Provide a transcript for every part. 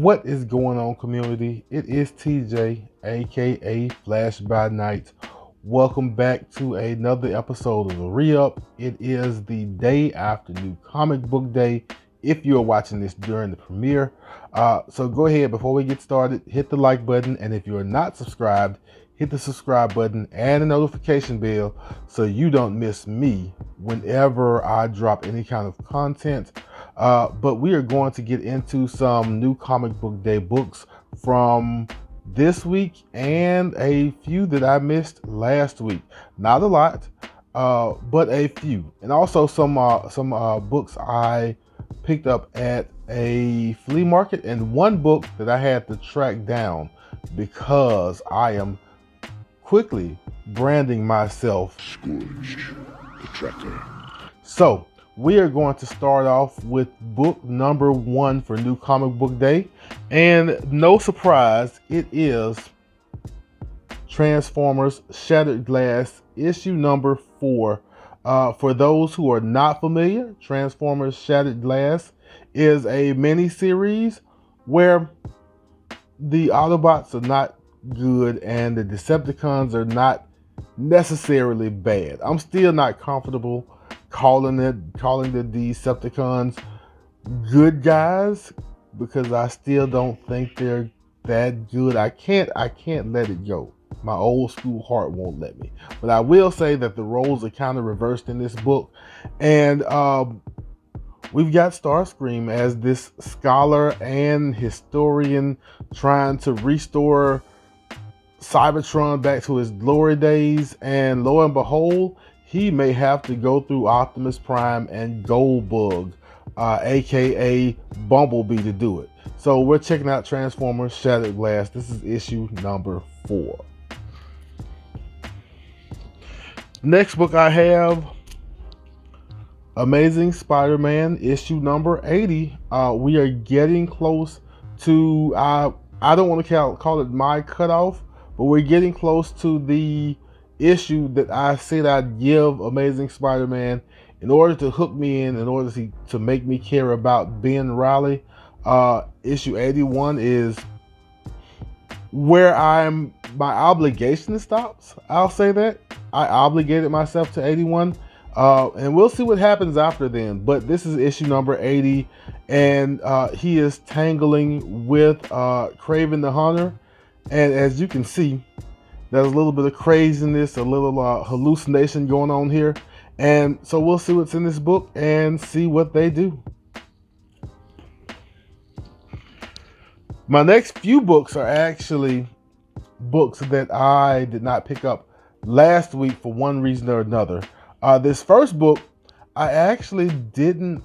What is going on, community? It is TJ, aka Flash by Night. Welcome back to another episode of the Re-Up. It is the day after New Comic Book Day, if you're watching this during the premiere. So go ahead, before we get started, hit the like button, and if you're not subscribed, hit the subscribe button and the notification bell so you don't miss me whenever I drop any kind of content. But we are going to get into some New Comic Book Day books from this week and a few that I missed last week. Not a lot, but a few. And also some books I picked up at a flea market, and one book that I had to track down because I am quickly branding myself Scourge the Tracker. So we are going to start off with book number 1 for New Comic Book Day. And no surprise, it is Transformers Shattered Glass, issue number 4. For those who are not familiar, Transformers Shattered Glass is a mini-series where the Autobots are not good and the Decepticons are not necessarily bad. I'm still not comfortable calling the Decepticons good guys because I still don't think they're that good. I can't let it go. My old school heart won't let me. But I will say that the roles are kind of reversed in this book, and we've got Starscream as this scholar and historian trying to restore Cybertron back to his glory days, and lo and behold, he may have to go through Optimus Prime and Goldbug, aka Bumblebee, to do it. So we're checking out Transformers Shattered Glass. This is issue number 4. Next book I have, Amazing Spider-Man, issue number 80. We are getting close to, I don't want to call it my cutoff, but we're getting close to the issue that I said I'd give Amazing Spider-Man in order to hook me in order to make me care about Ben Reilly. Issue 81 is where my obligation stops. I'll say that. I obligated myself to 81. And we'll see what happens after then. But this is issue number 80, and he is tangling with Kraven the Hunter. And as you can see, there's a little bit of craziness, a little hallucination going on here. And so we'll see what's in this book and see what they do. My next few books are actually books that I did not pick up last week for one reason or another. This first book, I actually didn't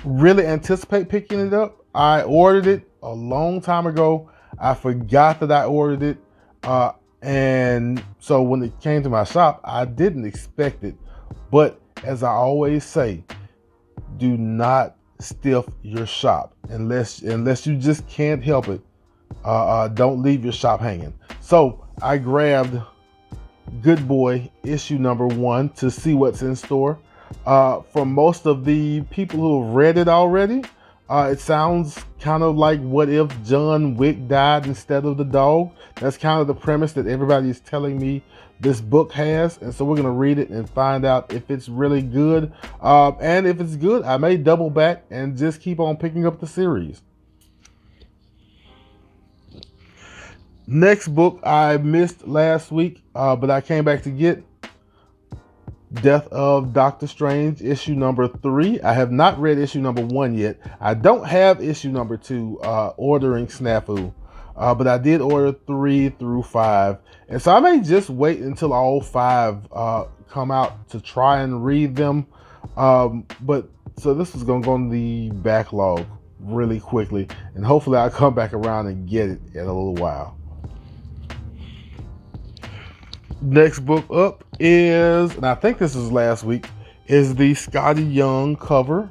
really anticipate picking it up. I ordered it a long time ago. I forgot that I ordered it. And so when it came to my shop, I didn't expect it. But as I always say, do not stiff your shop unless you just can't help it. Don't leave your shop hanging. So I grabbed Good Boy issue number 1 to see what's in store. For most of the people who have read it already, it sounds kind of like what if John Wick died instead of the dog. That's kind of the premise that everybody is telling me this book has. And so we're going to read it and find out if it's really good. And if it's good, I may double back and just keep on picking up the series. Next book I missed last week, but I came back to get Death of Doctor Strange, issue number 3. I have not read issue number 1 yet. I don't have issue number 2 ordering snafu, but I did order 3 through 5. And so I may just wait until all 5 come out to try and read them. But so this is going to go in the backlog really quickly, and hopefully I'll come back around and get it in a little while. Next book up is, and I think this was last week, is the Scotty Young cover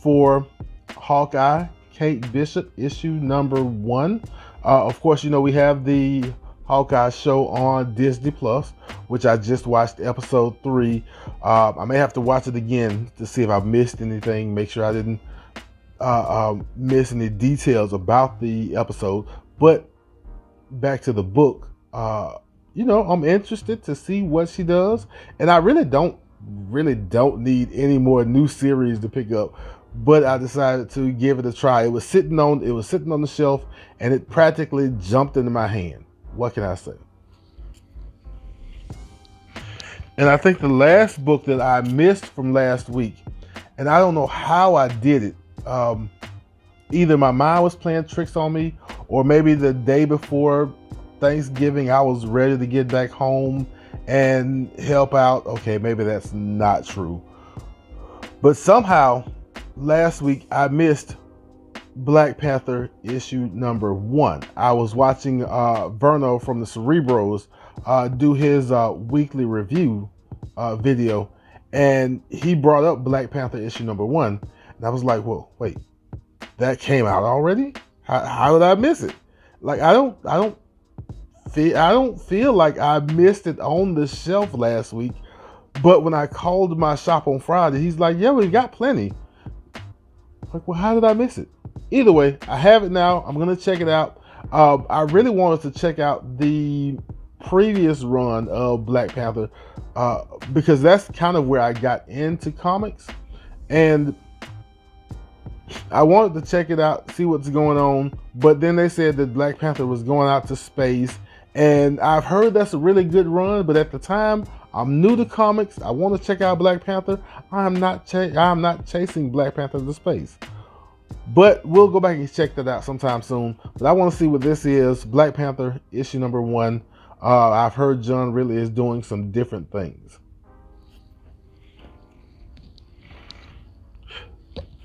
for Hawkeye, Kate Bishop, issue number 1. Of course, you know, we have the Hawkeye show on Disney Plus, which I just watched episode 3. I may have to watch it again to see if I missed anything, make sure I didn't miss any details about the episode. But back to the book, I'm interested to see what she does, and I really don't need any more new series to pick up. But I decided to give it a try. It was sitting on the shelf, and it practically jumped into my hand. What can I say? And I think the last book that I missed from last week, and I don't know how I did it. Either my mind was playing tricks on me, or maybe the day before Thanksgiving I was ready to get back home and help out. Okay, maybe that's not true. But somehow last week I missed Black Panther issue number 1. I was watching Verno from the Cerebros do his weekly review video, and he brought up Black Panther issue number 1, and I was like, well, wait, that came out already? How did I miss it? Like, I don't feel like I missed it on the shelf last week. But when I called my shop on Friday, he's like, yeah, we've got plenty. Like, well, how did I miss it? Either way, I have it now. I'm going to check it out. I really wanted to check out the previous run of Black Panther because that's kind of where I got into comics. And I wanted to check it out, see what's going on. But then they said that Black Panther was going out to space. And I've heard that's a really good run. But at the time, I'm new to comics. I want to check out Black Panther. I'm not chasing Black Panther to space. But we'll go back and check that out sometime soon. But I want to see what this is. Black Panther issue number 1. I've heard John really is doing some different things.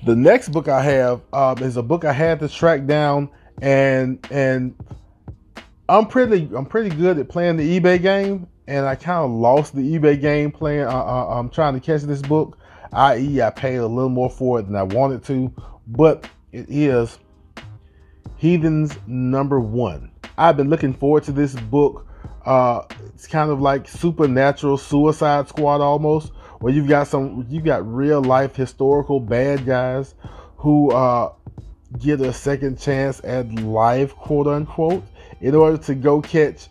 The next book I have is a book I had to track down, and I'm pretty good at playing the eBay game, and I kind of lost the eBay game playing. I'm trying to catch this book, i.e., I paid a little more for it than I wanted to, but it is Heathens number 1. I've been looking forward to this book. It's kind of like Supernatural Suicide Squad almost, where you've got real life historical bad guys who get a second chance at life, quote unquote, in order to go catch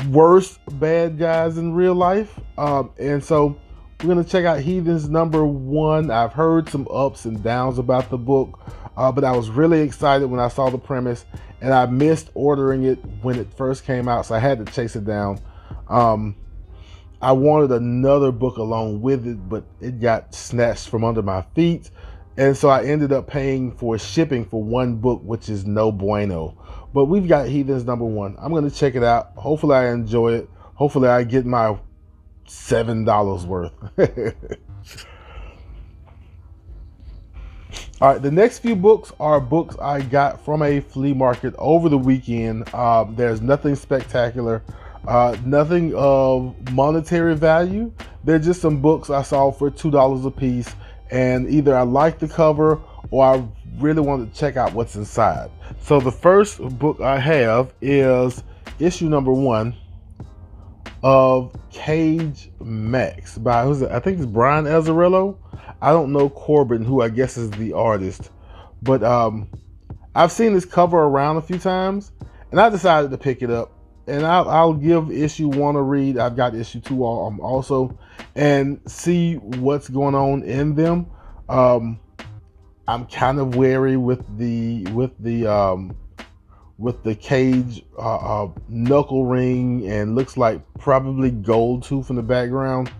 worse bad guys in real life. And so we're going to check out Heathens number 1. I've heard some ups and downs about the book, but I was really excited when I saw the premise, and I missed ordering it when it first came out, so I had to chase it down. I wanted another book along with it, but it got snatched from under my feet. And so I ended up paying for shipping for one book, which is no bueno. But we've got Heathens number 1. I'm going to check it out. Hopefully I enjoy it. Hopefully I get my $7 worth. All right, the next few books are books I got from a flea market over the weekend. There's nothing spectacular. Nothing of monetary value. They're just some books I saw for $2 a piece, and either I like the cover or I really want to check out what's inside. So the first book I have is issue number 1 of Cage Max by I think it's Brian Azzarello. I don't know Corbin, who I guess is the artist, but I've seen this cover around a few times, and I decided to pick it up. And I'll give issue 1 a read. I've got issue 2 also, and see what's going on in them. I'm kind of wary with the Cage knuckle ring, and looks like probably gold tooth in the background.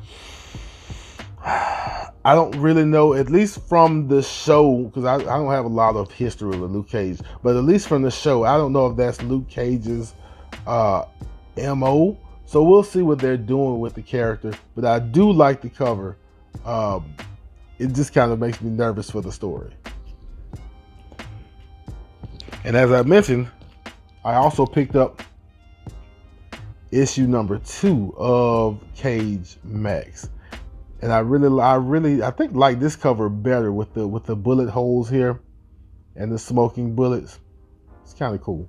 I don't really know, at least from the show, because I don't have a lot of history with Luke Cage, but at least from the show, I don't know if that's Luke Cage's MO. So we'll see what they're doing with the character, but I do like the cover. It just kind of makes me nervous for the story. And as I mentioned, I also picked up issue number 2 of Cage Max, and I think like this cover better with the bullet holes here and the smoking bullets. It's kind of cool.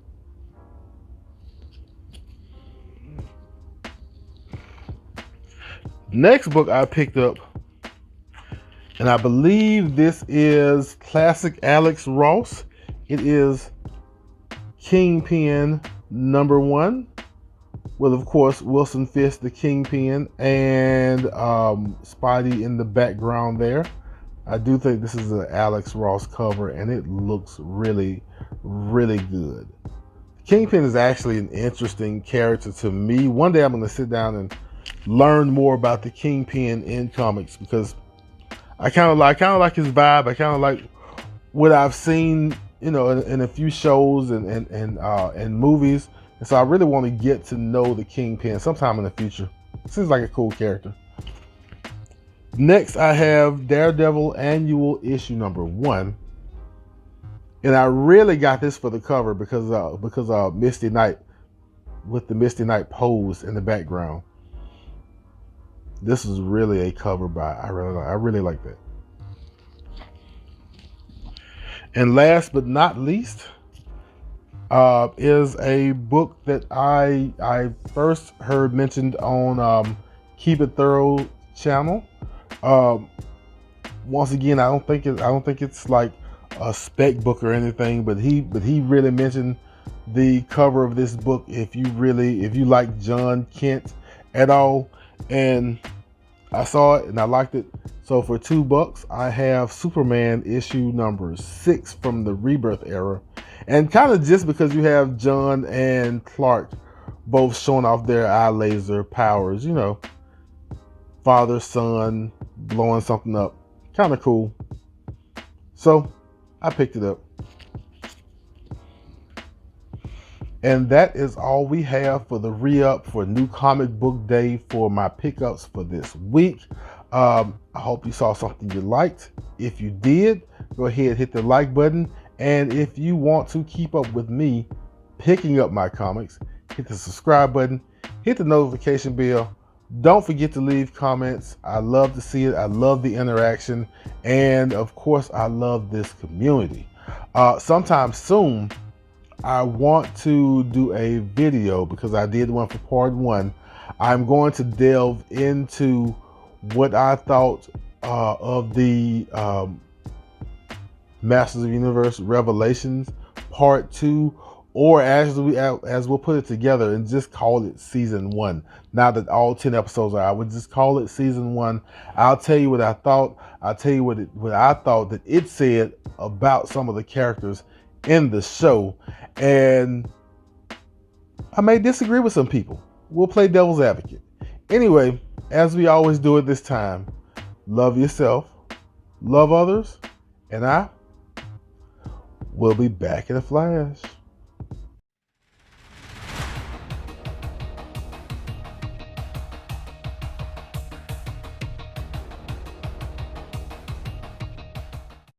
Next book I picked up And I believe this is classic Alex Ross. It is Kingpin #1. With, of course, Wilson Fisk, the Kingpin, and Spidey in the background there. I do think this is an Alex Ross cover, and it looks really, really good. Kingpin is actually an interesting character to me. One day I'm going to sit down and learn more about the Kingpin in comics, because I kind of like his vibe. I kind of like what I've seen, in a few shows and movies. And so I really want to get to know the Kingpin sometime in the future. Seems like a cool character. Next, I have Daredevil Annual Issue #1. And I really got this for the cover because Misty Knight, with the Misty Knight pose in the background. This is really a cover by, I really like that. And last but not least, is a book that I first heard mentioned on Keep It Thorough channel. Once again, I don't think it's like a spec book or anything, but he really mentioned the cover of this book if you like John Kent at all, and I saw it and I liked it. So for $2, I have Superman issue #6 from the Rebirth era. And kind of just because you have John and Clark both showing off their eye laser powers, father, son, blowing something up. Kind of cool. So I picked it up. And that is all we have for the re-up for New Comic Book Day for my pickups for this week. I hope you saw something you liked. If you did, go ahead, hit the like button. And if you want to keep up with me picking up my comics, hit the subscribe button, hit the notification bell. Don't forget to leave comments. I love to see it. I love the interaction. And of course, I love this community. Sometime soon, I want to do a video, because I did one for part 1. I'm going to delve into what I thought of the Masters of the Universe Revelations Part 2, or as we'll put it together and just call it Season 1. Now that all 10 episodes are, I would just call it Season 1. I'll tell you what I thought. I'll tell you what I thought that it said about some of the characters in the show. And I may disagree with some people. We'll play devil's advocate. Anyway, as we always do at this time, love yourself, love others, and I will be back in a flash.